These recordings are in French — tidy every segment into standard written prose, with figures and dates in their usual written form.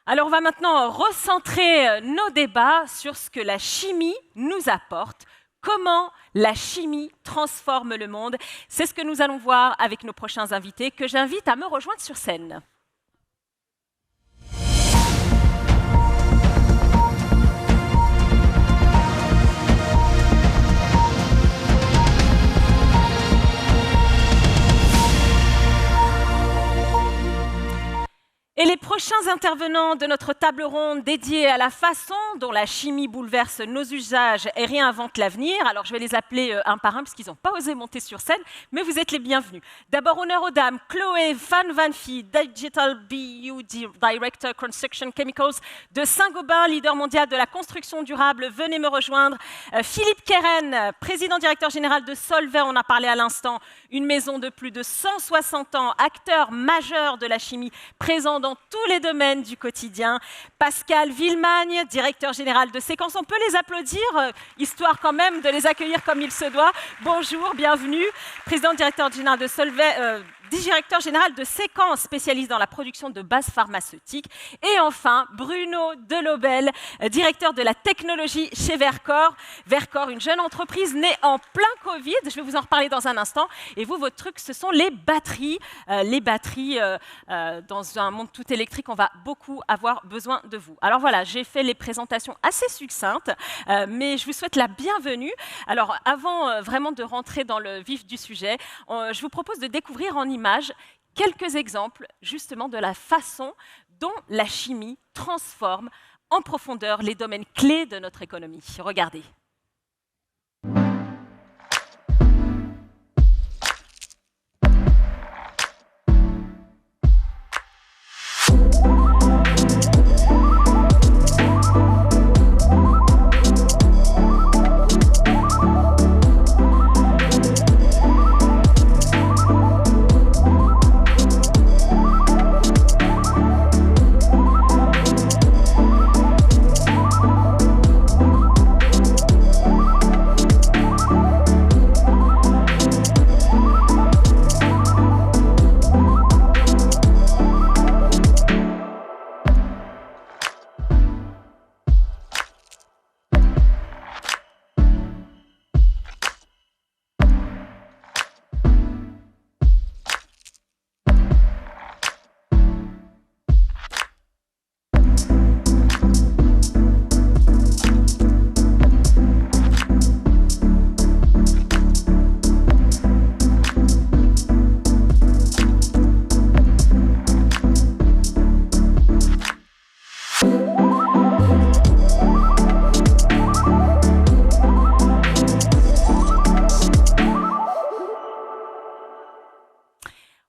Alors, on va maintenant recentrer nos débats sur ce que la chimie nous apporte, comment la chimie transforme le monde. C'est ce que nous allons voir avec nos prochains invités, que j'invite à me rejoindre sur scène. Et les prochains intervenants de notre table ronde dédiée à la façon dont la chimie bouleverse nos usages et réinvente l'avenir. Alors, je vais les appeler un par un parce qu'ils n'ont pas osé monter sur scène, mais vous êtes les bienvenus. D'abord, honneur aux dames. Chloé Van Vanfie, Digital BU Director Construction Chemicals de Saint-Gobain, leader mondial de la construction durable. Venez me rejoindre. Philippe Keren, président directeur général de Solvay, on a parlé à l'instant, une maison de plus de 160 ans, acteur majeur de la chimie, présent dans tous les domaines du quotidien. Pascal Villemagne, directeur général de Séquence. On peut les applaudir, histoire quand même de les accueillir comme il se doit. Bonjour, bienvenue. Président directeur général de Solvay, directeur général de Séquence, spécialiste dans la production de bases pharmaceutiques. Et enfin, Bruno Delobel, directeur de la technologie chez Vercor. Vercor, une jeune entreprise née en plein Covid. Je vais vous en reparler dans un instant. Et vous, votre truc, ce sont les batteries. Dans un monde tout électrique, on va beaucoup avoir besoin de vous. Alors voilà, j'ai fait les présentations assez succinctes, mais je vous souhaite la bienvenue. Alors, avant vraiment de rentrer dans le vif du sujet, je vous propose de découvrir en images quelques exemples justement de la façon dont la chimie transforme en profondeur les domaines clés de notre économie. Regardez.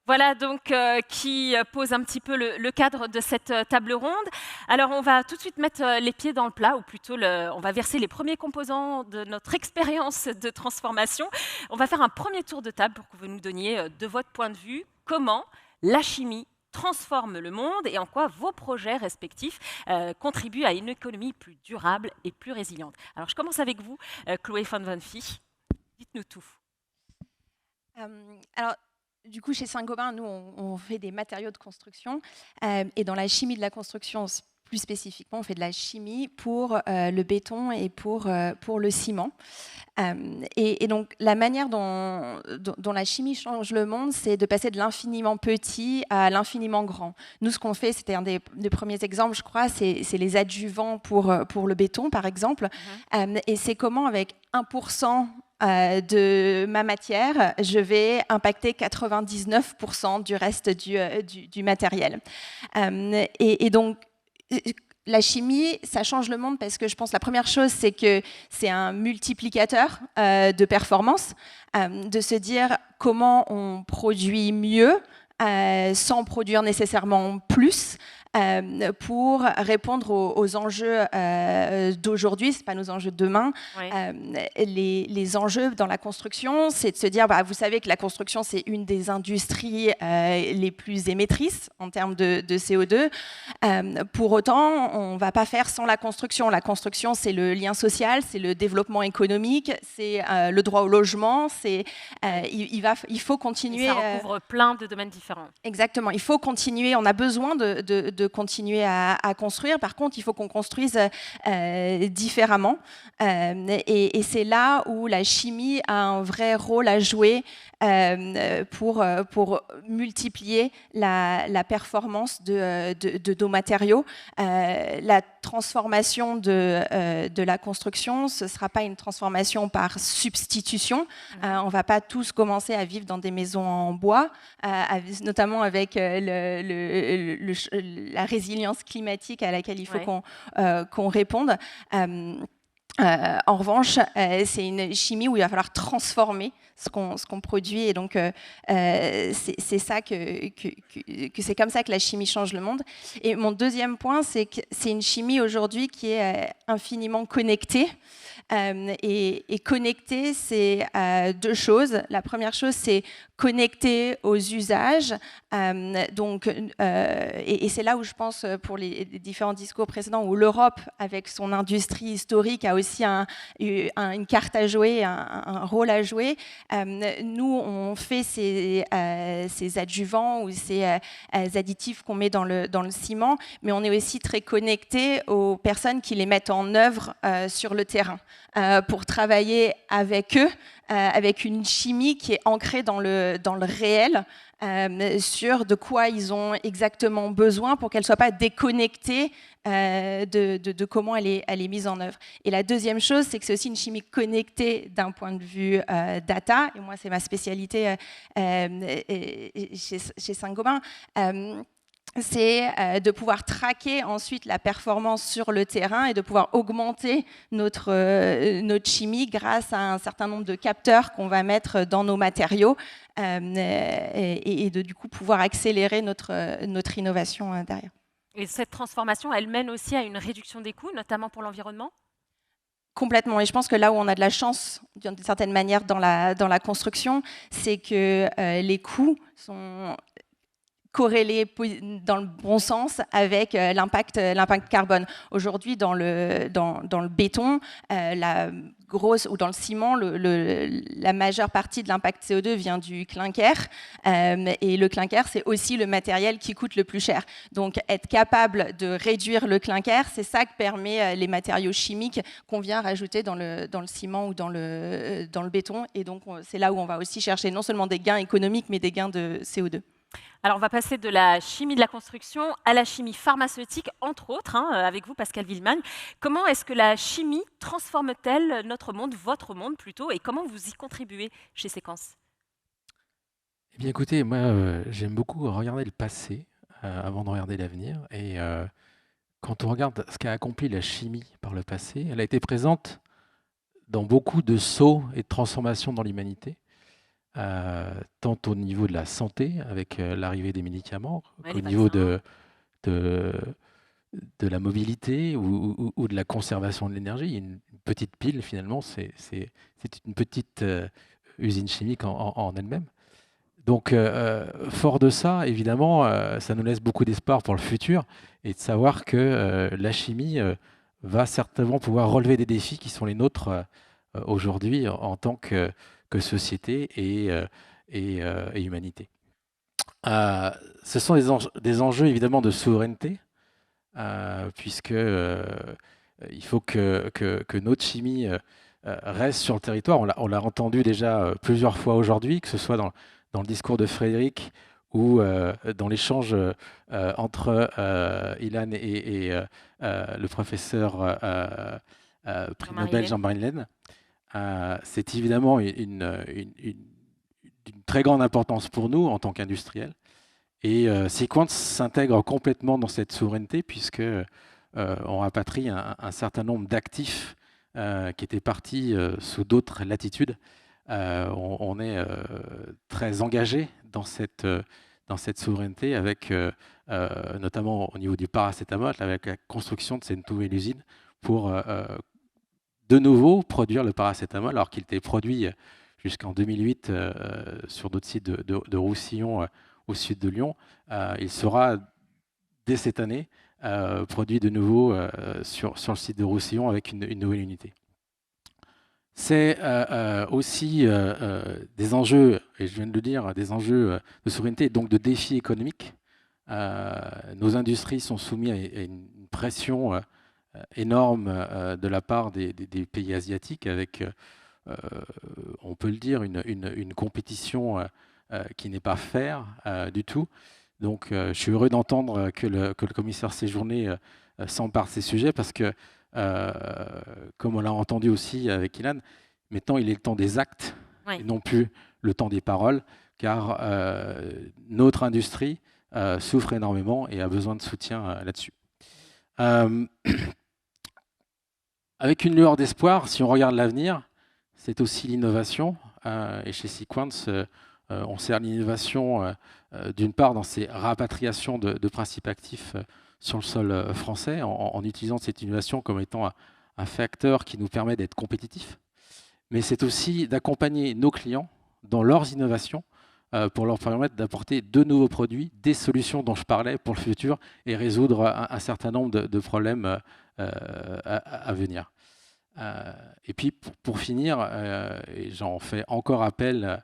Voilà donc qui pose un petit peu le cadre de cette table ronde. Alors on va tout de suite mettre les pieds dans le plat, ou plutôt on va verser les premiers composants de notre expérience de transformation. On va faire un premier tour de table pour que vous nous donniez de votre point de vue comment la chimie transforme le monde et en quoi vos projets respectifs contribuent à une économie plus durable et plus résiliente. Alors je commence avec vous, Chloé Van Vanfie. Dites-nous tout. Du coup, chez Saint-Gobain, nous, on fait des matériaux de construction. Et dans la chimie de la construction, plus spécifiquement, on fait de la chimie pour le béton et pour le ciment. Et donc, la manière dont la chimie change le monde, c'est de passer de l'infiniment petit à l'infiniment grand. Nous, ce qu'on fait, c'était un des premiers exemples, je crois, c'est les adjuvants pour le béton, par exemple. Et c'est comment, avec 1% de ma matière, je vais impacter 99% du reste du matériel. Et donc, la chimie, ça change le monde parce que je pense que la première chose, c'est que c'est un multiplicateur de performance, de se dire comment on produit mieux sans produire nécessairement plus. Pour répondre aux enjeux d'aujourd'hui, ce n'est pas nos enjeux de demain. Oui. Les enjeux dans la construction, c'est de se dire, vous savez que la construction, c'est une des industries les plus émettrices en termes de CO2. Pour autant, on ne va pas faire sans la construction. La construction, c'est le lien social, c'est le développement économique, c'est le droit au logement. Il faut continuer. Et ça recouvre plein de domaines différents. Exactement. Il faut continuer. On a besoin de de continuer à construire. Par contre, il faut qu'on construise différemment. Et c'est là où la chimie a un vrai rôle à jouer pour multiplier la performance de nos matériaux. La transformation de la construction, ce ne sera pas une transformation par substitution. On ne va pas tous commencer à vivre dans des maisons en bois, notamment avec la résilience climatique à laquelle il faut qu'on réponde. En revanche, c'est une chimie où il va falloir transformer ce qu'on produit, et donc c'est ça que c'est comme ça que la chimie change le monde. Et mon deuxième point, c'est que c'est une chimie aujourd'hui qui est infiniment connectée. Et connecter, c'est deux choses. La première chose, c'est connecter aux usages. Et c'est là où je pense, pour les différents discours précédents, où l'Europe, avec son industrie historique, a aussi une carte à jouer, un rôle à jouer. Nous, on fait ces adjuvants ou ces additifs qu'on met dans le ciment, mais on est aussi très connecté aux personnes qui les mettent en œuvre sur le terrain, pour travailler avec eux, avec une chimie qui est ancrée dans le réel, sur de quoi ils ont exactement besoin pour qu'elle ne soit pas déconnectée de comment elle est mise en œuvre. Et la deuxième chose, c'est que c'est aussi une chimie connectée d'un point de vue data, et moi c'est ma spécialité chez Saint-Gobain. C'est de pouvoir traquer ensuite la performance sur le terrain et de pouvoir augmenter notre chimie grâce à un certain nombre de capteurs qu'on va mettre dans nos matériaux, et de du coup pouvoir accélérer notre innovation derrière. Et cette transformation, elle mène aussi à une réduction des coûts, notamment pour l'environnement ? Complètement. Et je pense que là où on a de la chance, d'une certaine manière, dans la construction, c'est que les coûts sont corrélés dans le bon sens avec l'impact carbone. Aujourd'hui, dans le béton, ou dans le ciment, la majeure partie de l'impact CO2 vient du clinker. Et le clinker, c'est aussi le matériel qui coûte le plus cher. Donc, être capable de réduire le clinker, c'est ça que permet les matériaux chimiques qu'on vient rajouter dans le ciment ou dans le béton. Et donc, c'est là où on va aussi chercher non seulement des gains économiques, mais des gains de CO2. Alors, on va passer de la chimie de la construction à la chimie pharmaceutique, entre autres, avec vous, Pascal Villemagne. Comment est-ce que la chimie transforme-t-elle notre monde, votre monde plutôt, et comment vous y contribuez chez Séquence ? Eh bien, écoutez, moi, j'aime beaucoup regarder le passé avant de regarder l'avenir. Et quand on regarde ce qu'a accompli la chimie par le passé, elle a été présente dans beaucoup de sauts et de transformations dans l'humanité. Tant au niveau de la santé, avec l'arrivée des médicaments, qu'au niveau de la mobilité ou de la conservation de l'énergie. Une petite pile, finalement, c'est une petite usine chimique en elle-même. Donc, fort de ça, évidemment, ça nous laisse beaucoup d'espoir pour le futur, et de savoir que la chimie va certainement pouvoir relever des défis qui sont les nôtres aujourd'hui en tant que société et humanité. Ce sont des enjeux évidemment de souveraineté, puisque il faut que notre chimie reste sur le territoire. On l'a entendu déjà plusieurs fois aujourd'hui, que ce soit dans le discours de Frédéric ou dans l'échange entre Ilan et le professeur prix Nobel Jean-Marie Laine. C'est évidemment une très grande importance pour nous en tant qu'industriels. Et Séquence s'intègre complètement dans cette souveraineté, puisque on rapatrie un certain nombre d'actifs qui étaient partis sous d'autres latitudes. On est très engagé dans cette souveraineté, avec notamment au niveau du paracétamol, avec la construction de cette nouvelle usine pour de nouveau produire le paracétamol, alors qu'il était produit jusqu'en 2008 sur d'autres sites de Roussillon au sud de Lyon. Il sera, dès cette année, produit de nouveau sur le site de Roussillon avec une nouvelle unité. C'est aussi des enjeux, et je viens de le dire, des enjeux de souveraineté et donc de défis économiques. Nos industries sont soumises à une pression énorme de la part des pays asiatiques avec, on peut le dire, une compétition qui n'est pas fair du tout. Donc je suis heureux d'entendre que le commissaire Séjourné s'empare de ces sujets parce que, comme on l'a entendu aussi avec Ilan, maintenant il est le temps des actes et non plus le temps des paroles, car notre industrie souffre énormément et a besoin de soutien là-dessus. Avec une lueur d'espoir, si on regarde l'avenir, c'est aussi l'innovation. Et chez Sequans, on sert l'innovation d'une part dans ces rapatriations de principes actifs sur le sol français, en utilisant cette innovation comme étant un facteur qui nous permet d'être compétitifs. Mais c'est aussi d'accompagner nos clients dans leurs innovations pour leur permettre d'apporter de nouveaux produits, des solutions dont je parlais pour le futur et résoudre un certain nombre de problèmes à venir. Et puis pour finir, et j'en fais encore appel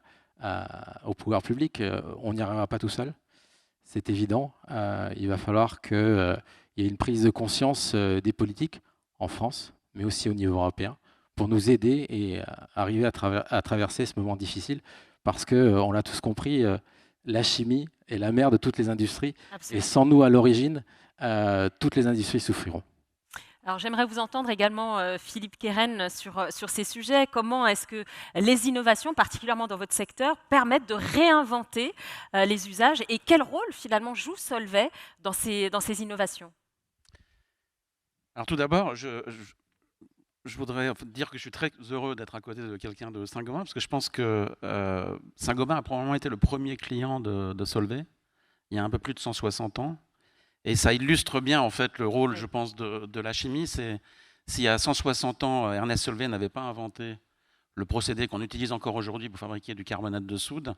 au pouvoir public, on n'y arrivera pas tout seul, c'est évident. Il va falloir qu'il y ait une prise de conscience des politiques en France, mais aussi au niveau européen, pour nous aider et arriver à traverser ce moment difficile, parce qu'on l'a tous compris, la chimie est la mère de toutes les industries. Absolument. Et sans nous à l'origine, toutes les industries souffriront. Alors j'aimerais vous entendre également, Philippe Keren, sur ces sujets. Comment est-ce que les innovations, particulièrement dans votre secteur, permettent de réinventer les usages et quel rôle finalement joue Solvay dans ces innovations? Alors tout d'abord, je voudrais dire que je suis très heureux d'être à côté de quelqu'un de Saint-Gobain, parce que je pense que Saint-Gobain a probablement été le premier client de Solvay, il y a un peu plus de 160 ans. Et ça illustre bien en fait le rôle, je pense, de la chimie. C'est s'il y a 160 ans, Ernest Solvay n'avait pas inventé le procédé qu'on utilise encore aujourd'hui pour fabriquer du carbonate de soude,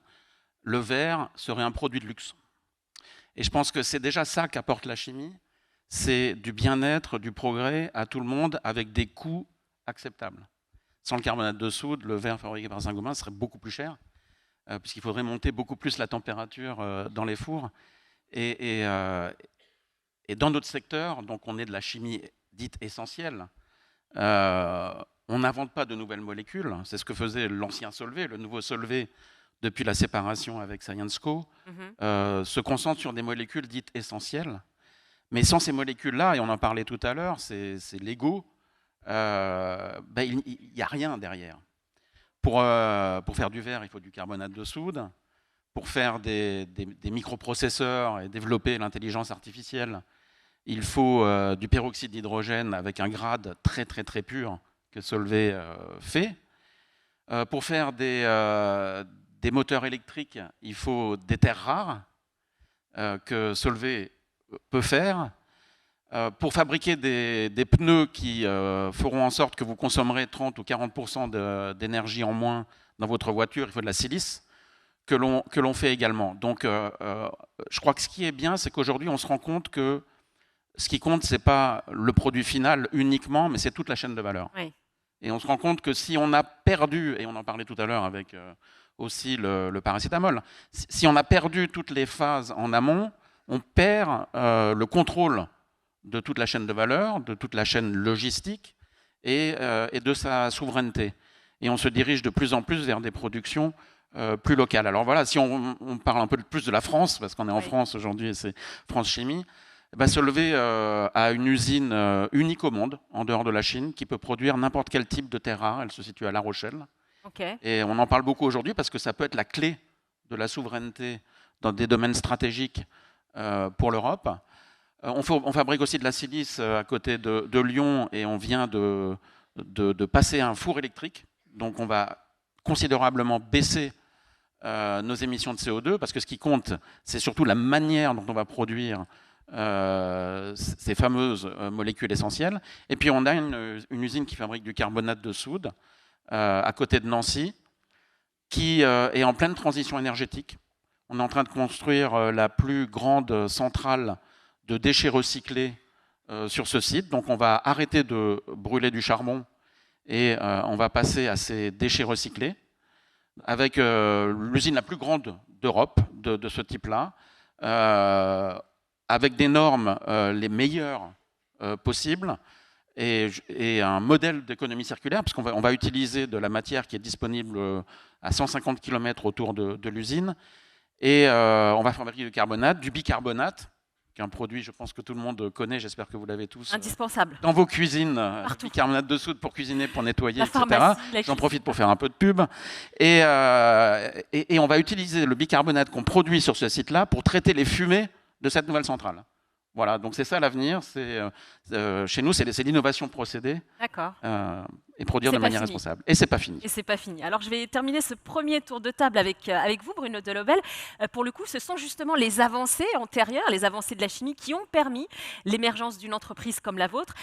le verre serait un produit de luxe. Et je pense que c'est déjà ça qu'apporte la chimie, c'est du bien-être, du progrès à tout le monde avec des coûts acceptables. Sans le carbonate de soude, le verre fabriqué par Saint-Gobain serait beaucoup plus cher, puisqu'il faudrait monter beaucoup plus la température dans les fours. Et dans notre secteur, donc on est de la chimie dite essentielle, on n'invente pas de nouvelles molécules. C'est ce que faisait l'ancien Solvay. Le nouveau Solvay, depuis la séparation avec Syensqo, se concentre sur des molécules dites essentielles. Mais sans ces molécules-là, et on en parlait tout à l'heure, c'est l'ego, il n'y a rien derrière. Pour faire du verre, il faut du carbonate de soude. Pour faire des microprocesseurs et développer l'intelligence artificielle, il faut du peroxyde d'hydrogène avec un grade très très très pur que Solvay fait. Pour faire des moteurs électriques, il faut des terres rares que Solvay peut faire. Pour fabriquer des pneus qui feront en sorte que vous consommerez 30 ou 40% d'énergie en moins dans votre voiture, il faut de la silice que l'on fait également. Donc je crois que ce qui est bien, c'est qu'aujourd'hui on se rend compte que ce qui compte, ce n'est pas le produit final uniquement, mais c'est toute la chaîne de valeur. Oui. Et on se rend compte que si on a perdu, et on en parlait tout à l'heure avec aussi le paracétamol, si on a perdu toutes les phases en amont, on perd le contrôle de toute la chaîne de valeur, de toute la chaîne logistique et de sa souveraineté. Et on se dirige de plus en plus vers des productions plus locales. Alors voilà, si on parle un peu plus de la France, parce qu'on est en France aujourd'hui et c'est France Chimie, Solvay a une usine unique au monde, en dehors de la Chine, qui peut produire n'importe quel type de terre rare. Elle se situe à La Rochelle. Okay. Et on en parle beaucoup aujourd'hui parce que ça peut être la clé de la souveraineté dans des domaines stratégiques pour l'Europe. On fabrique aussi de la silice à côté de Lyon et on vient de passer à un four électrique. Donc on va considérablement baisser nos émissions de CO2 parce que ce qui compte, c'est surtout la manière dont on va produire ces fameuses molécules essentielles. Et puis on a une usine qui fabrique du carbonate de soude à côté de Nancy qui est en pleine transition énergétique. On est en train de construire la plus grande centrale de déchets recyclés sur ce site. Donc on va arrêter de brûler du charbon et on va passer à ces déchets recyclés avec l'usine la plus grande d'Europe de ce type-là. avec des normes les meilleures possibles et un modèle d'économie circulaire, parce qu'on va utiliser de la matière qui est disponible à 150 km autour de l'usine, et on va fabriquer du carbonate, du bicarbonate, qui est un produit, je pense que tout le monde connaît, j'espère que vous l'avez tous. Indispensable. Dans vos cuisines, Partout. bicarbonate de soude pour cuisiner, pour nettoyer, La etc. pharmacie, la J'en profite pour faire un peu de pub. Et on va utiliser le bicarbonate qu'on produit sur ce site-là pour traiter les fumées de cette nouvelle centrale. Voilà, donc c'est ça l'avenir. Chez nous, c'est l'innovation procédée D'accord. et produire C'est de pas manière fini. responsable. Et c'est pas fini. Et c'est pas fini. Alors je vais terminer ce premier tour de table avec vous, Bruno Delobel. Pour le coup, ce sont justement les avancées antérieures, les avancées de la chimie qui ont permis l'émergence d'une entreprise comme la vôtre.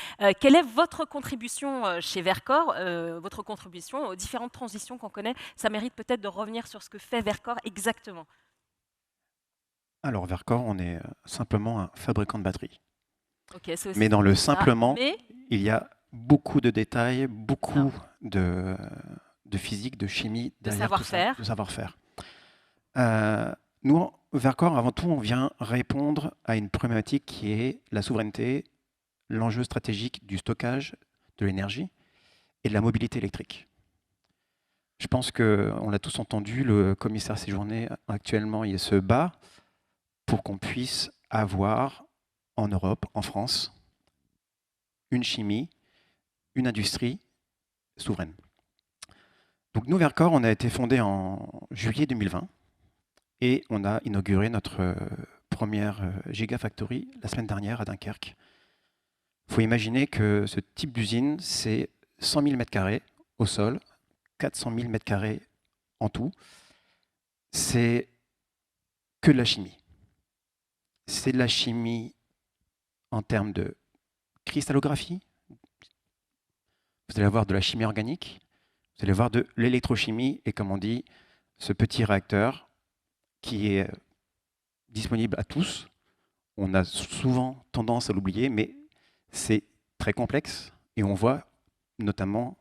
Quelle est votre contribution chez Vercor, votre contribution aux différentes transitions qu'on connaît? Ça mérite peut-être de revenir sur ce que fait Vercor exactement. Alors, Vercor, on est simplement un fabricant de batteries. Ok, c'est aussi Mais dans le ça. simplement, Mais il y a beaucoup de détails, beaucoup de physique, de chimie, derrière tout ça, savoir-faire. de savoir-faire. Nous, Vercor, avant tout, on vient répondre à une problématique qui est la souveraineté, l'enjeu stratégique du stockage de l'énergie et de la mobilité électrique. Je pense qu'on l'a tous entendu, le commissaire Séjourné, actuellement, il se bat pour qu'on puisse avoir en Europe, en France, une chimie, une industrie souveraine. Donc nous, Vercor, on a été fondé en juillet 2020 et on a inauguré notre première Gigafactory la semaine dernière à Dunkerque. Il faut imaginer que ce type d'usine, c'est 100 000 m² au sol, 400 000 m² en tout. C'est que de la chimie. C'est de la chimie en termes de cristallographie. Vous allez avoir de la chimie organique. Vous allez avoir de l'électrochimie et, comme on dit, ce petit réacteur qui est disponible à tous. On a souvent tendance à l'oublier, mais c'est très complexe. Et on voit notamment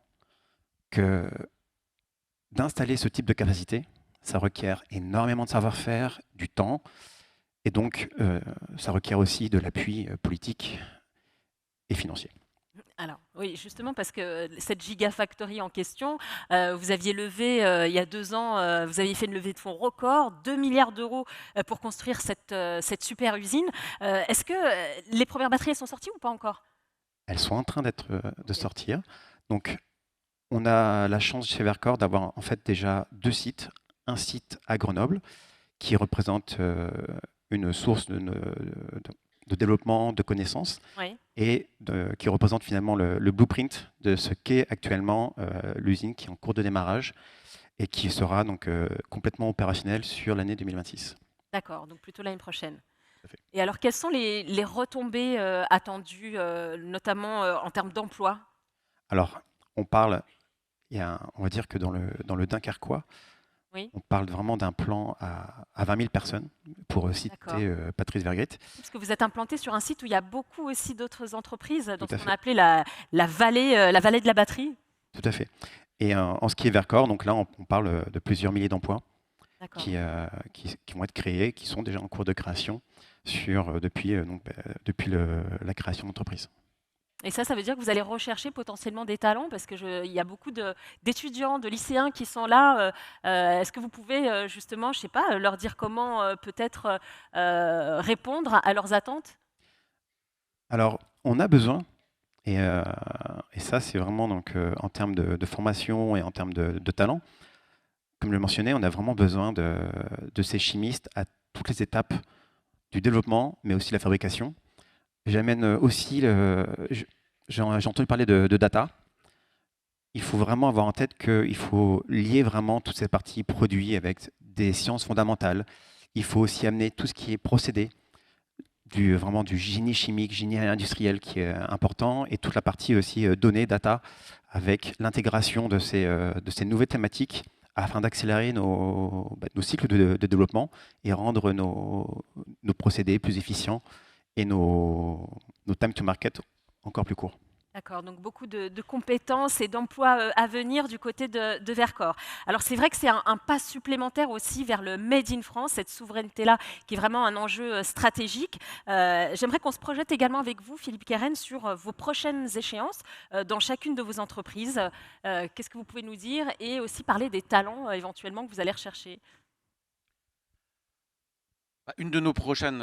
que d'installer ce type de capacité, ça requiert énormément de savoir-faire, du temps. Et donc, ça requiert aussi de l'appui politique et financier. Alors, oui, justement, parce que cette Gigafactory en question, vous aviez levé, il y a 2 ans, vous aviez fait une levée de fonds record, 2 milliards d'euros pour construire cette super usine. Est-ce que les premières batteries elles sont sorties ou pas encore? Elles sont en train de sortir. Donc, on a la chance chez Vercor d'avoir en fait déjà 2 sites. Un site à Grenoble qui représente une source de développement, de connaissances, Oui. et qui représente finalement le blueprint de ce qu'est actuellement l'usine qui est en cours de démarrage et qui sera donc complètement opérationnelle sur l'année 2026. D'accord, donc plutôt l'année prochaine. Tout à fait. Et alors, quelles sont les retombées attendues, notamment en termes d'emploi? Alors, on va dire que dans le Dunkerquois, Oui. on parle vraiment d'un plan à 20 000 personnes, pour citer Patrice Vergrit. Parce que vous êtes implanté sur un site où il y a beaucoup aussi d'autres entreprises, dans ce à qu'on fait. a appelé la vallée de la batterie. Tout à fait. Et en ce qui est Vercor, donc là, on parle de plusieurs milliers d'emplois D'accord. qui vont être créés, qui sont déjà en cours de création depuis la création d'entreprise. Et ça veut dire que vous allez rechercher potentiellement des talents, parce qu'il y a beaucoup d'étudiants, de lycéens qui sont là. Est-ce que vous pouvez justement, je ne sais pas, leur dire comment peut-être répondre à leurs attentes? Alors, on a besoin, et ça, c'est vraiment donc, en termes de formation et en termes de talent. Comme je le mentionnais, on a vraiment besoin de ces chimistes à toutes les étapes du développement, mais aussi la fabrication. J'amène aussi, j'ai entendu parler de data. Il faut vraiment avoir en tête qu'il faut lier vraiment toutes ces parties produits avec des sciences fondamentales. Il faut aussi amener tout ce qui est procédé, vraiment du génie chimique, génie industriel qui est important, et toute la partie aussi données, data, avec l'intégration de ces nouvelles thématiques afin d'accélérer nos cycles de développement et rendre nos procédés plus efficients et nos time to market encore plus courts. D'accord, donc beaucoup de compétences et d'emplois à venir du côté de Vercors. Alors c'est vrai que c'est un pas supplémentaire aussi vers le Made in France, cette souveraineté-là qui est vraiment un enjeu stratégique. J'aimerais qu'on se projette également avec vous, Philippe Keren, sur vos prochaines échéances dans chacune de vos entreprises. Qu'est-ce que vous pouvez nous dire et aussi parler des talents éventuellement que vous allez rechercher? Une de nos prochaines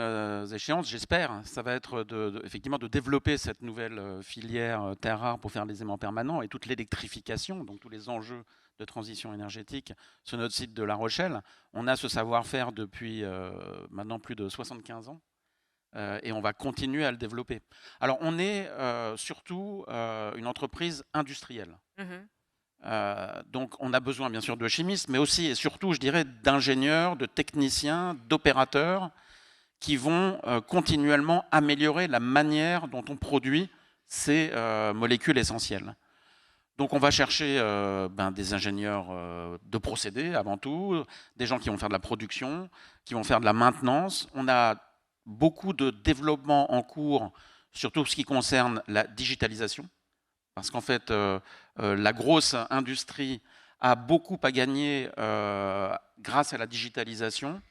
échéances, j'espère, ça va être effectivement de développer cette nouvelle filière terres rares pour faire des aimants permanents et toute l'électrification, donc tous les enjeux de transition énergétique sur notre site de La Rochelle. On a ce savoir-faire depuis maintenant plus de 75 ans et on va continuer à le développer. Alors on est surtout une entreprise industrielle. Donc on a besoin bien sûr de chimistes, mais aussi et surtout, je dirais, d'ingénieurs, de techniciens, d'opérateurs qui vont continuellement améliorer la manière dont on produit ces molécules essentielles. Donc on va chercher des ingénieurs de procédés avant tout, des gens qui vont faire de la production, qui vont faire de la maintenance. On a beaucoup de développement en cours sur tout ce qui concerne la digitalisation. Parce qu'en fait, la grosse industrie a beaucoup à gagner grâce à la digitalisation,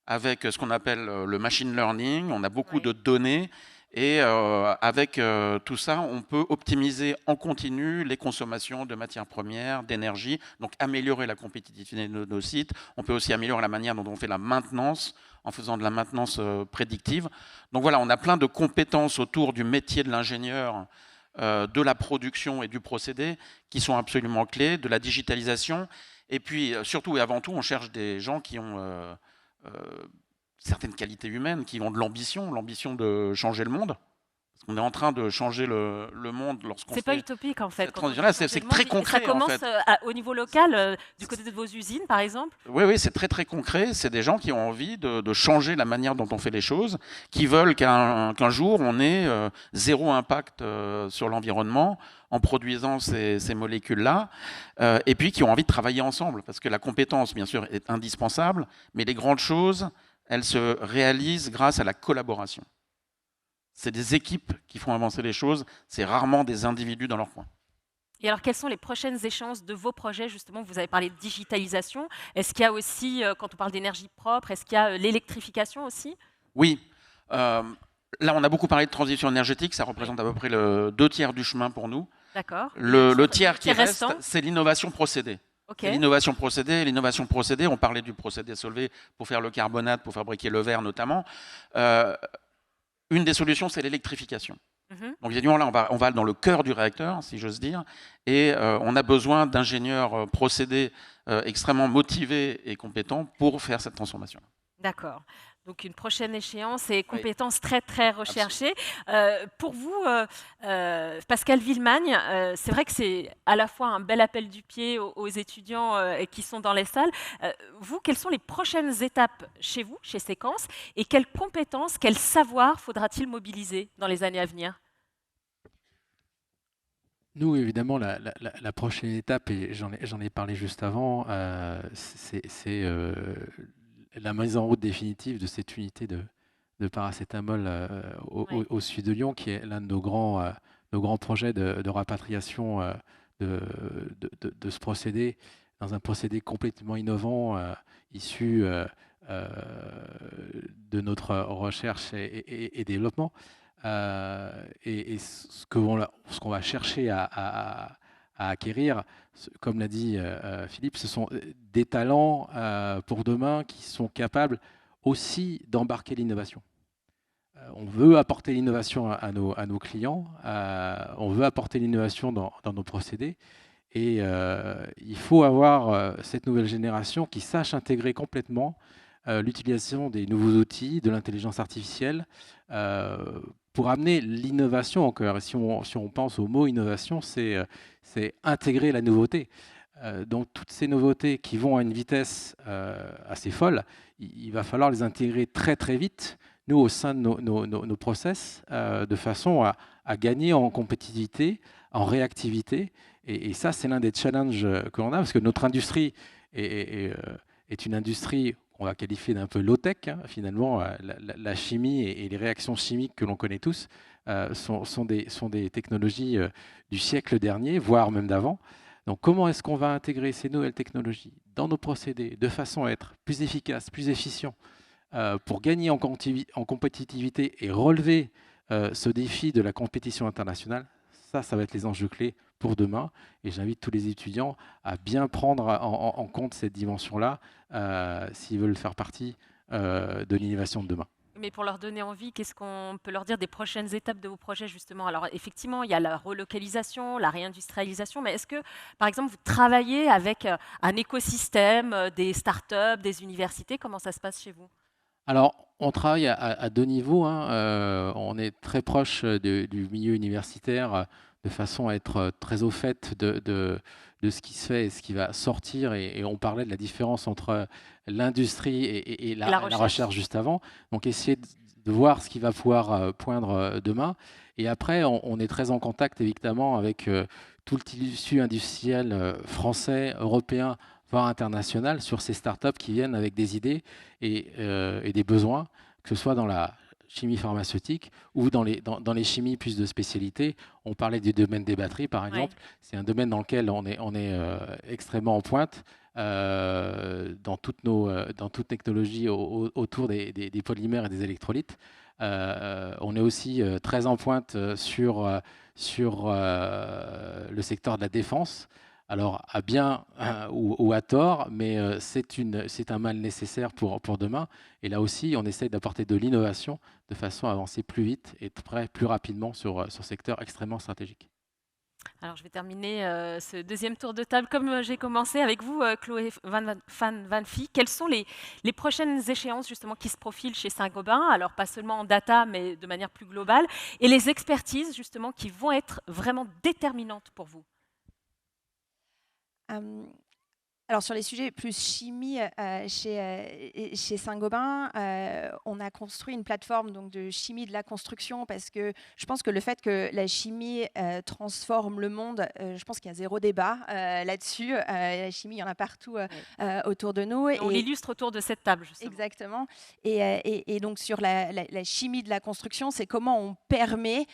avec ce qu'on appelle le machine learning. On a beaucoup de données et avec tout ça, on peut optimiser en continu les consommations de matières premières, d'énergie, donc améliorer la compétitivité de nos sites. On peut aussi améliorer la manière dont on fait la maintenance en faisant de la maintenance prédictive. Donc voilà, on a plein de compétences autour du métier de l'ingénieur, de la production et du procédé qui sont absolument clés, de la digitalisation. Et puis, surtout et avant tout, on cherche des gens qui ont certaines qualités humaines, qui ont de l'ambition de changer le monde. Parce qu'on est en train de changer le monde lorsqu'on C'est pas utopique en fait. C'est très concret. Ça commence en fait. Au niveau local, du côté de vos usines par exemple? Oui, c'est très très concret. C'est des gens qui ont envie de changer la manière dont on fait les choses, qui veulent qu'un jour on ait zéro impact sur l'environnement en produisant ces molécules-là, et puis qui ont envie de travailler ensemble. Parce que la compétence, bien sûr, est indispensable, mais les grandes choses, elles se réalisent grâce à la collaboration. C'est des équipes qui font avancer les choses, c'est rarement des individus dans leur coin. Et alors, quelles sont les prochaines échéances de vos projets, justement? Vous avez parlé de digitalisation. Est-ce qu'il y a aussi, quand on parle d'énergie propre, est-ce qu'il y a l'électrification aussi? Oui. Là, on a beaucoup parlé de transition énergétique, ça représente à peu près le 2/3 du chemin pour nous. D'accord. Le tiers qui reste, c'est l'innovation procédée. Okay. L'innovation procédée, on parlait du procédé Solvay pour faire le carbonate, pour fabriquer le verre notamment. Une des solutions, c'est l'électrification. Donc évidemment, là, on va dans le cœur du réacteur, si j'ose dire, et on a besoin d'ingénieurs procédés extrêmement motivés et compétents pour faire cette transformation. D'accord. Donc une prochaine échéance et compétences très très recherchées. Pour vous, Pascal Villemagne, c'est vrai que c'est à la fois un bel appel du pied aux étudiants qui sont dans les salles. Vous, quelles sont les prochaines étapes chez vous, chez Séquence, et quelles compétences, quel savoir faudra-t-il mobiliser dans les années à venir? Nous, évidemment, la prochaine étape, et j'en ai parlé juste avant, c'est la mise en route définitive de cette unité de paracétamol au sud de Lyon, qui est l'un de nos grands projets de rapatriation de ce procédé, dans un procédé complètement innovant, issu de notre recherche et développement. Et ce qu'on va chercher à acquérir, comme l'a dit Philippe, ce sont des talents pour demain qui sont capables aussi d'embarquer l'innovation. On veut apporter l'innovation à nos clients, on veut apporter l'innovation dans nos procédés, et il faut avoir cette nouvelle génération qui sache intégrer complètement l'utilisation des nouveaux outils, de l'intelligence artificielle, pour amener l'innovation au cœur. Et si on pense au mot innovation, c'est intégrer la nouveauté. Donc toutes ces nouveautés qui vont à une vitesse assez folle, il va falloir les intégrer très très vite, nous, au sein de nos process, de façon à gagner en compétitivité, en réactivité. Et ça, c'est l'un des challenges que l'on a, parce que notre industrie est une industrie on va qualifier d'un peu low-tech, hein. Finalement, la chimie et les réactions chimiques que l'on connaît tous sont des technologies du siècle dernier, voire même d'avant. Donc comment est-ce qu'on va intégrer ces nouvelles technologies dans nos procédés de façon à être plus efficace, plus efficient, pour gagner en compétitivité et relever ce défi de la compétition internationale? Ça va être les enjeux clés pour demain. Et j'invite tous les étudiants à bien prendre en compte cette dimension-là s'ils veulent faire partie de l'innovation de demain. Mais pour leur donner envie, qu'est-ce qu'on peut leur dire des prochaines étapes de vos projets, justement? Alors, effectivement, il y a la relocalisation, la réindustrialisation, mais est-ce que, par exemple, vous travaillez avec un écosystème, des startups, des universités? Comment ça se passe chez vous? Alors, on travaille à deux niveaux, hein. On est très proche du milieu universitaire de façon à être très au fait de ce qui se fait et ce qui va sortir. Et on parlait de la différence entre l'industrie et la recherche juste avant. Donc, essayer de voir ce qui va pouvoir poindre demain. Et après, on est très en contact, évidemment, avec tout le tissu industriel français, européen, voire international, sur ces startups qui viennent avec des idées et des besoins, que ce soit dans la chimie pharmaceutique ou dans les chimies plus de spécialité. On parlait du domaine des batteries, par exemple. Oui. C'est un domaine dans lequel on est extrêmement en pointe dans toute technologie autour des polymères et des électrolytes. On est aussi très en pointe sur le secteur de la défense. Alors, à bien ou à tort, mais c'est un mal nécessaire pour demain. Et là aussi, on essaye d'apporter de l'innovation de façon à avancer plus vite et plus rapidement sur ce secteur extrêmement stratégique. Alors, je vais terminer ce deuxième tour de table comme j'ai commencé avec vous, Chloé Van Fie. Quelles sont les prochaines échéances justement qui se profilent chez Saint-Gobain? Alors, pas seulement en data, mais de manière plus globale. Et les expertises justement qui vont être vraiment déterminantes pour vous? Alors sur les sujets plus chimie, chez Saint-Gobain, on a construit une plateforme donc, de chimie de la construction parce que je pense que le fait que la chimie transforme le monde, je pense qu'il y a zéro débat là-dessus. La chimie, il y en a partout autour de nous. Et on l'illustre autour de cette table, justement. Exactement. Et donc sur la chimie de la construction, c'est comment on permet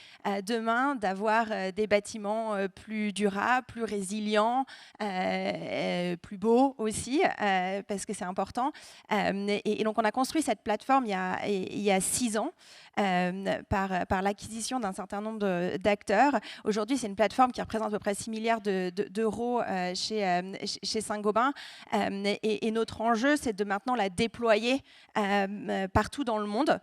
demain d'avoir des bâtiments plus durables, plus résilients, plus beaux aussi, parce que c'est important. Et donc, on a construit cette plateforme il y a 6 ans par l'acquisition d'un certain nombre d'acteurs. Aujourd'hui, c'est une plateforme qui représente à peu près 6 milliards d'euros chez Saint-Gobain. Et notre enjeu, c'est de maintenant la déployer partout dans le monde.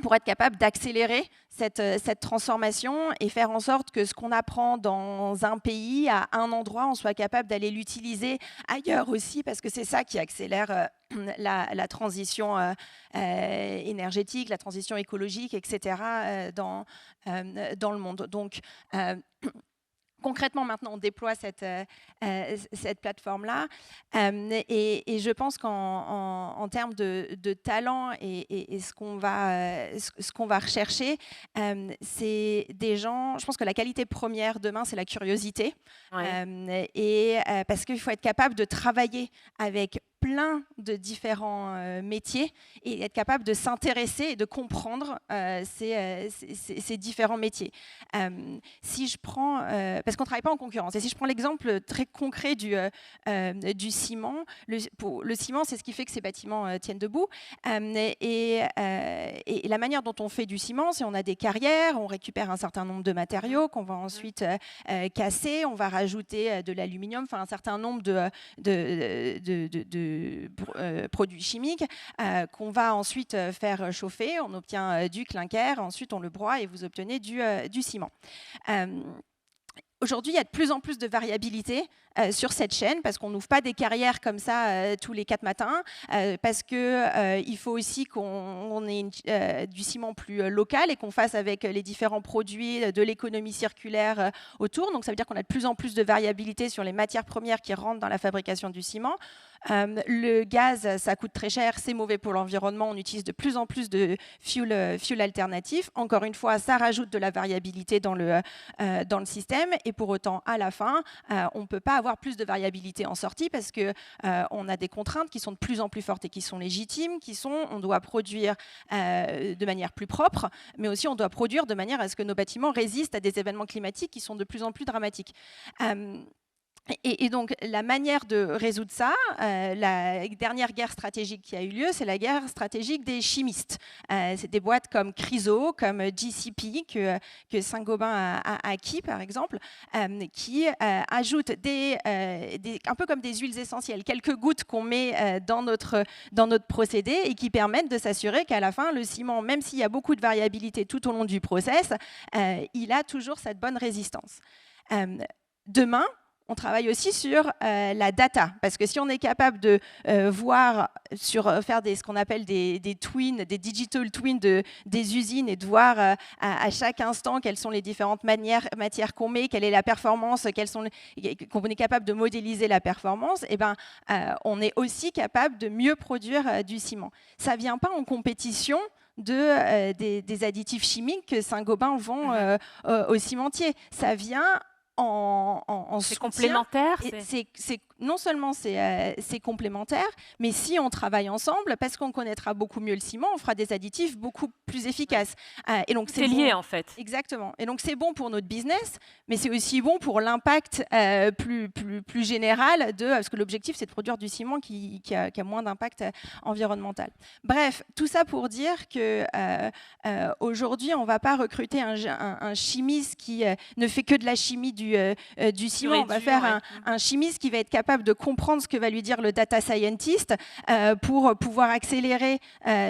Pour être capable d'accélérer cette transformation et faire en sorte que ce qu'on apprend dans un pays, à un endroit, on soit capable d'aller l'utiliser ailleurs aussi, parce que c'est ça qui accélère la transition énergétique, la transition écologique, etc. Dans le monde. Donc, concrètement, maintenant, on déploie cette plateforme-là. Et je pense qu'en termes de talent et ce qu'on va rechercher, c'est des gens... Je pense que la qualité première demain, c'est la curiosité. Ouais. Parce qu'il faut être capable de travailler avec plein de différents métiers et être capable de s'intéresser et de comprendre ces différents métiers. Si je prends, parce qu'on ne travaille pas en concurrence, et si je prends l'exemple très concret du ciment, le ciment, c'est ce qui fait que ces bâtiments tiennent debout. Et la manière dont on fait du ciment, c'est on a des carrières, on récupère un certain nombre de matériaux qu'on va ensuite casser, on va rajouter de l'aluminium, enfin un certain nombre de produits chimiques qu'on va ensuite faire chauffer. On obtient du clinker, ensuite on le broie et vous obtenez du ciment. Aujourd'hui, il y a de plus en plus de variabilité sur cette chaîne parce qu'on n'ouvre pas des carrières comme ça tous les 4 matins, parce qu'il faut aussi qu'on ait du ciment plus local et qu'on fasse avec les différents produits de l'économie circulaire autour. Donc ça veut dire qu'on a de plus en plus de variabilité sur les matières premières qui rentrent dans la fabrication du ciment. Le gaz, ça coûte très cher, c'est mauvais pour l'environnement, on utilise de plus en plus de fuel alternatifs. Encore une fois, ça rajoute de la variabilité dans le système, et pour autant, à la fin, on ne peut pas avoir plus de variabilité en sortie parce qu'on a des contraintes qui sont de plus en plus fortes et qui sont légitimes, on doit produire de manière plus propre, mais aussi on doit produire de manière à ce que nos bâtiments résistent à des événements climatiques qui sont de plus en plus dramatiques. Et donc, la manière de résoudre ça, la dernière guerre stratégique qui a eu lieu, c'est la guerre stratégique des chimistes. C'est des boîtes comme Chryso, comme GCP, que Saint-Gobain a acquis, par exemple, qui ajoutent un peu comme des huiles essentielles, quelques gouttes qu'on met dans notre procédé et qui permettent de s'assurer qu'à la fin, le ciment, même s'il y a beaucoup de variabilité tout au long du process, il a toujours cette bonne résistance. Demain, on travaille aussi sur la data, parce que si on est capable de voir, faire ce qu'on appelle des twins, des digital twins des usines, et de voir à chaque instant quelles sont les différentes matières qu'on met, quelle est la performance, qu'on est capable de modéliser la performance, et on est aussi capable de mieux produire du ciment. Ça ne vient pas en compétition des additifs chimiques que Saint-Gobain vend aux cimentiers. Ça vient en c'est soutien. Complémentaire. Non seulement c'est complémentaire, mais si on travaille ensemble, parce qu'on connaîtra beaucoup mieux le ciment, on fera des additifs beaucoup plus efficaces. Et donc c'est lié, en fait. Exactement. Et donc c'est bon pour notre business, mais c'est aussi bon pour l'impact plus général parce que l'objectif c'est de produire du ciment qui a moins d'impact environnemental. Bref, tout ça pour dire que aujourd'hui on ne va pas recruter un chimiste qui ne fait que de la chimie du ciment. On va faire un chimiste qui va être capable de comprendre ce que va lui dire le data scientist pour pouvoir accélérer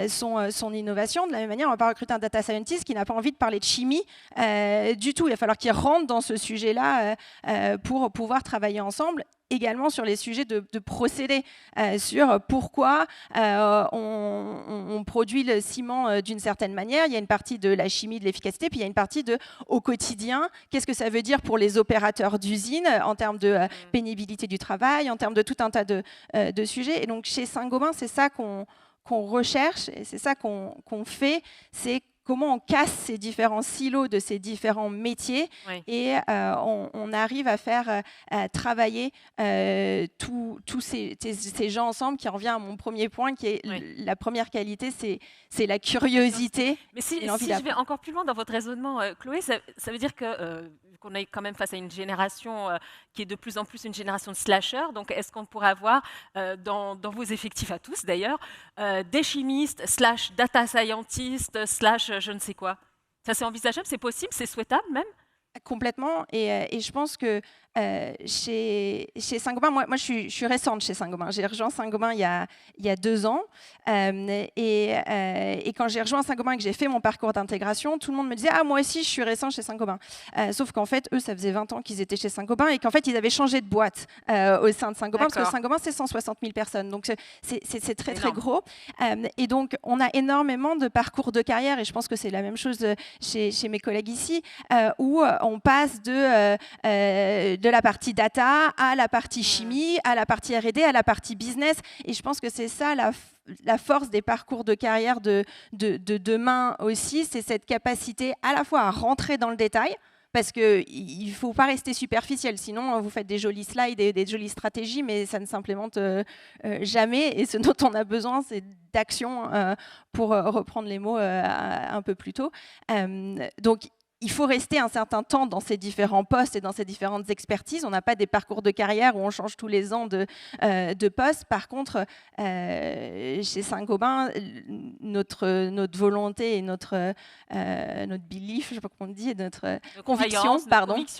son innovation. De la même manière, on ne va pas recruter un data scientist qui n'a pas envie de parler de chimie du tout. Il va falloir qu'il rentre dans ce sujet-là pour pouvoir travailler ensemble. Également sur les sujets de procédés, sur pourquoi on produit le ciment d'une certaine manière. Il y a une partie de la chimie, de l'efficacité, puis il y a une partie au quotidien, qu'est-ce que ça veut dire pour les opérateurs d'usine en termes de pénibilité du travail, en termes de tout un tas de sujets. Et donc chez Saint-Gobain, c'est ça qu'on recherche et c'est ça qu'on fait, c'est comment on casse ces différents silos de ces différents métiers et on arrive à faire travailler tous ces gens ensemble, qui revient à mon premier point, qui est la première qualité, c'est la curiosité. Mais si je vais encore plus loin dans votre raisonnement, Chloé, ça veut dire que qu'on est quand même face à une génération qui est de plus en plus une génération de slashers. Donc, est-ce qu'on pourrait avoir, dans vos effectifs à tous d'ailleurs, des chimistes, / data scientists, / je ne sais quoi? Ça, c'est envisageable, c'est possible, c'est souhaitable même? Complètement. Et je pense que chez Saint-Gobain, moi je suis récente chez Saint-Gobain. J'ai rejoint Saint-Gobain il y a 2 ans. Et quand j'ai rejoint Saint-Gobain et que j'ai fait mon parcours d'intégration, tout le monde me disait « Ah, moi aussi, je suis récent chez Saint-Gobain ». Sauf qu'en fait, eux, ça faisait 20 ans qu'ils étaient chez Saint-Gobain et qu'en fait, ils avaient changé de boîte au sein de Saint-Gobain, parce que Saint-Gobain, c'est 160 000 personnes. Donc, c'est très, très gros. Et donc, on a énormément de parcours de carrière, et je pense que c'est la même chose chez mes collègues ici, où on passe de la partie data à la partie chimie, à la partie R&D, à la partie business. Et je pense que c'est ça la force des parcours de carrière de demain aussi, c'est cette capacité à la fois à rentrer dans le détail, parce qu'il ne faut pas rester superficiel, sinon vous faites des jolis slides et des jolies stratégies, mais ça ne s'implémente jamais. Et ce dont on a besoin, c'est d'action, pour reprendre les mots un peu plus tôt. Donc, il faut rester un certain temps dans ces différents postes et dans ces différentes expertises. On n'a pas des parcours de carrière où on change tous les ans de poste. Par contre, chez Saint-Gobain, notre volonté et notre belief, je ne sais pas comment on dit, notre conviction,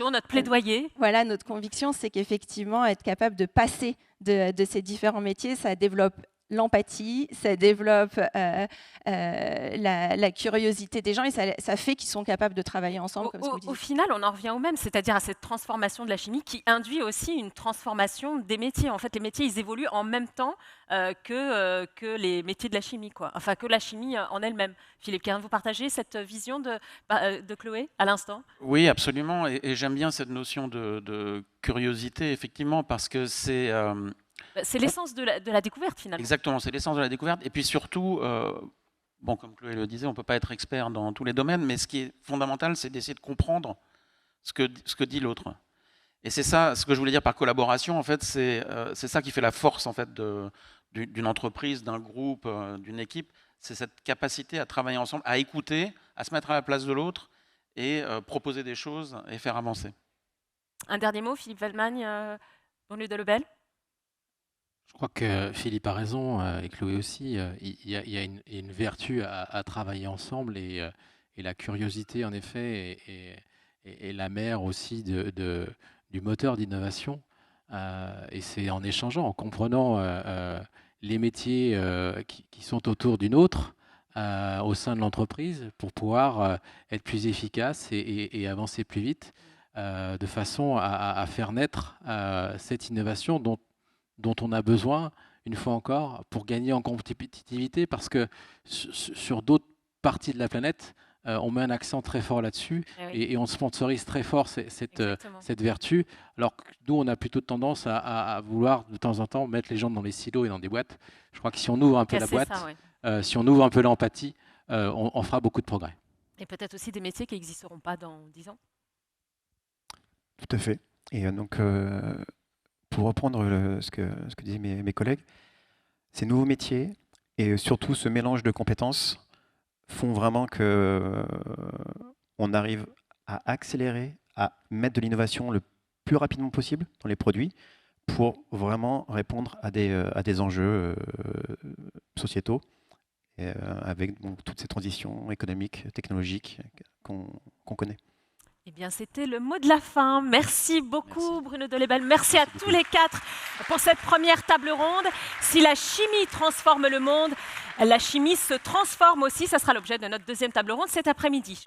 notre plaidoyer. Voilà, notre conviction, c'est qu'effectivement, être capable de passer de ces différents métiers, ça développe l'empathie, ça développe la curiosité des gens, et ça fait qu'ils sont capables de travailler ensemble. Au final, on en revient au même, c'est-à-dire à cette transformation de la chimie qui induit aussi une transformation des métiers. En fait, les métiers, ils évoluent en même temps que les métiers de la chimie, quoi. Enfin, que la chimie en elle-même. Philippe, vous partagez cette vision de Chloé à l'instant? Oui, absolument. Et j'aime bien cette notion de curiosité, effectivement, parce que c'est C'est l'essence de la découverte, finalement. Exactement, c'est l'essence de la découverte. Et puis surtout, bon, comme Chloé le disait, on ne peut pas être expert dans tous les domaines, mais ce qui est fondamental, c'est d'essayer de comprendre ce que dit l'autre. Et c'est ça, ce que je voulais dire par collaboration, en fait, c'est ça qui fait la force en fait, d'une entreprise, d'un groupe, d'une équipe. C'est cette capacité à travailler ensemble, à écouter, à se mettre à la place de l'autre et proposer des choses et faire avancer. Un dernier mot, Philippe Waldman, banlieue de Lebel. Je crois que Philippe a raison, et Chloé aussi. Il y a une vertu à travailler ensemble, et la curiosité, en effet, est la mère aussi du moteur d'innovation. Et c'est en échangeant, en comprenant les métiers qui sont autour d'une autre au sein de l'entreprise pour pouvoir être plus efficace et avancer plus vite, de façon à faire naître cette innovation dont on a besoin, une fois encore, pour gagner en compétitivité, parce que sur d'autres parties de la planète, on met un accent très fort là-dessus, et on sponsorise très fort cette vertu, alors que nous, on a plutôt tendance à vouloir de temps en temps mettre les gens dans les silos et dans des boîtes. Je crois que si on ouvre un peu la boîte, si on ouvre un peu l'empathie, on fera beaucoup de progrès. Et peut-être aussi des métiers qui n'existeront pas dans 10 ans. Tout à fait. Et donc, pour reprendre ce que disaient mes collègues, ces nouveaux métiers et surtout ce mélange de compétences font vraiment qu'on arrive à accélérer, à mettre de l'innovation le plus rapidement possible dans les produits pour vraiment répondre à des enjeux sociétaux, et, avec donc, toutes ces transitions économiques, technologiques qu'on connaît. Eh bien, c'était le mot de la fin. Merci beaucoup, Bruno de Lebel. Merci à tous les quatre pour cette première table ronde. Si la chimie transforme le monde, la chimie se transforme aussi. Ça sera l'objet de notre deuxième table ronde cet après-midi.